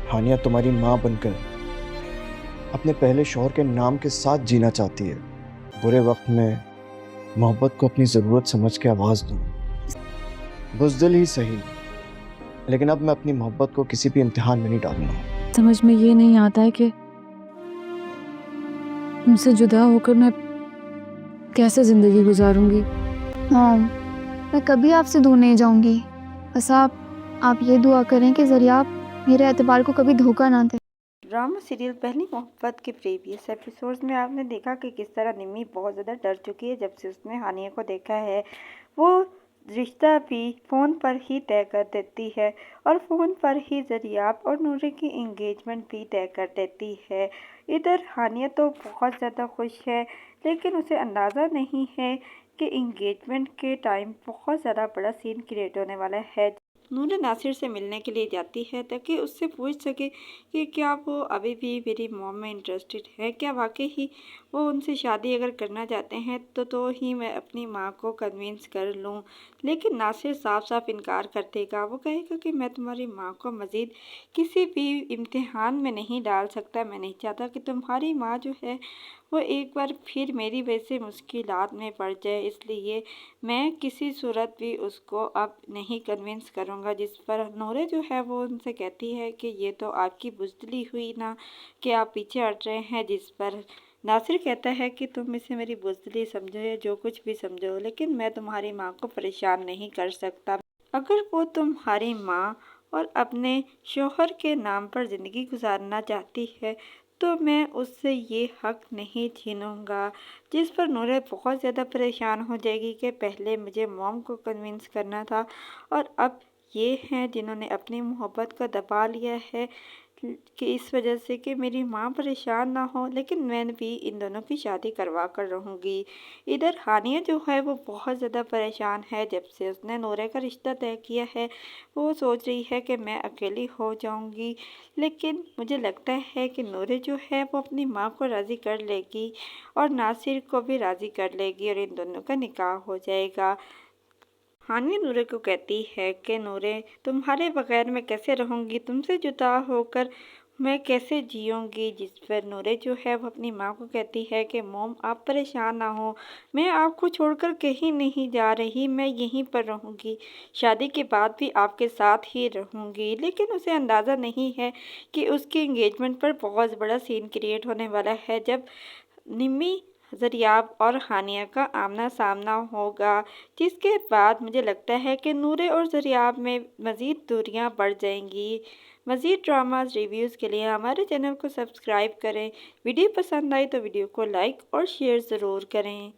हानिया तुम्हारी माँ बनकर अपने पहले शौहर के नाम के साथ जीना चाहती है। बुरे वक्त में मोहब्बत को अपनी ज़रूरत समझ के आवाज़ दूँ। बुज़दिल ही सही, लेकिन अब मैं अपनी मोहब्बत को किसी भी इम्तिहान में नहीं डालूंगा। समझ में ये नहीं आता है कि तुमसे जुदा होकर मैं कैसे जिंदगी गुजारूंगी। हाँ, मैं कभी आपसे दूर नहीं जाऊंगी। बस आप ये दुआ करें कि ज़रिया मेरे एतबार को कभी धोखा ना दे। ड्रामा सीरियल पहली मोहब्बत के प्रीवियस एपिसोड्स में आपने देखा कि किस तरह निम्मी बहुत ज़्यादा डर चुकी है जब से उसने हानिया को देखा है। वो रिश्ता भी फ़ोन पर ही तय कर देती है और फ़ोन पर ही ज़रियाब और नूरे की इंगेजमेंट भी तय कर देती है। इधर हानिया तो बहुत ज़्यादा खुश है, लेकिन उसे अंदाज़ा नहीं है कि इंगेजमेंट के टाइम बहुत ज़्यादा बड़ा सीन क्रिएट होने वाला है। नूर नासिर से मिलने के लिए जाती है ताकि उससे पूछ सके कि क्या वो अभी भी मेरी मॉम में इंटरेस्टेड है, क्या वाकई ही वो उनसे शादी अगर करना चाहते हैं तो ही मैं अपनी माँ को कन्विंस कर लूँ। लेकिन नासिर साफ साफ इनकार कर देगा। वो कहेगा कि मैं तुम्हारी माँ को मज़ीद किसी भी इम्तिहान में नहीं डाल सकता। मैं नहीं चाहता कि तुम्हारी माँ जो है वो एक बार फिर मेरी वजह से मुश्किलात में पड़ जाए, इसलिए मैं किसी सूरत भी उसको अब नहीं कन्विंस करूँगा। जिस पर नूरे जो है वो उनसे कहती है कि ये तो आपकी बुज़दिली हुई ना कि आप पीछे हट रहे हैं। जिस पर नासिर कहता है कि तुम इसे मेरी बुज़दिली समझो या जो कुछ भी समझो, लेकिन मैं तुम्हारी माँ को परेशान नहीं कर सकता। अगर वो तुम्हारी माँ और अपने शोहर के नाम पर ज़िंदगी गुजारना चाहती है तो मैं उससे ये हक़ नहीं छीनूंगा। जिस पर नूरे बहुत ज़्यादा परेशान हो जाएगी कि पहले मुझे मॉम को कन्विंस करना था और अब ये हैं जिन्होंने अपनी मोहब्बत को दबा लिया है कि इस वजह से कि मेरी माँ परेशान ना हो, लेकिन मैं भी इन दोनों की शादी करवा कर रहूँगी। इधर हानिया जो है वो बहुत ज़्यादा परेशान है। जब से उसने नूरे का रिश्ता तय किया है वो सोच रही है कि मैं अकेली हो जाऊँगी, लेकिन मुझे लगता है कि नूरे जो है वो अपनी माँ को राज़ी कर लेगी और नासिर को भी राज़ी कर लेगी और इन दोनों का निकाह हो जाएगा। हानिया नूरे को कहती है कि नूरे तुम्हारे बगैर मैं कैसे रहूँगी, तुमसे जुदा होकर मैं कैसे जीऊँगी। जिस पर नूरे जो है वो अपनी माँ को कहती है कि मॉम आप परेशान ना हो, मैं आपको छोड़कर कहीं नहीं जा रही, मैं यहीं पर रहूँगी, शादी के बाद भी आपके साथ ही रहूँगी। लेकिन उसे अंदाज़ा नहीं है कि उसकी इंगेजमेंट पर बहुत बड़ा सीन क्रिएट होने वाला है जब निम्मी ज़रियाब और हानिया का आमना सामना होगा, जिसके बाद मुझे लगता है कि नूरे और ज़रियाब में मज़ीद दूरियां बढ़ जाएंगी। मज़ीद ड्रामास रिव्यूज़ के लिए हमारे चैनल को सब्सक्राइब करें। वीडियो पसंद आई तो वीडियो को लाइक और शेयर ज़रूर करें।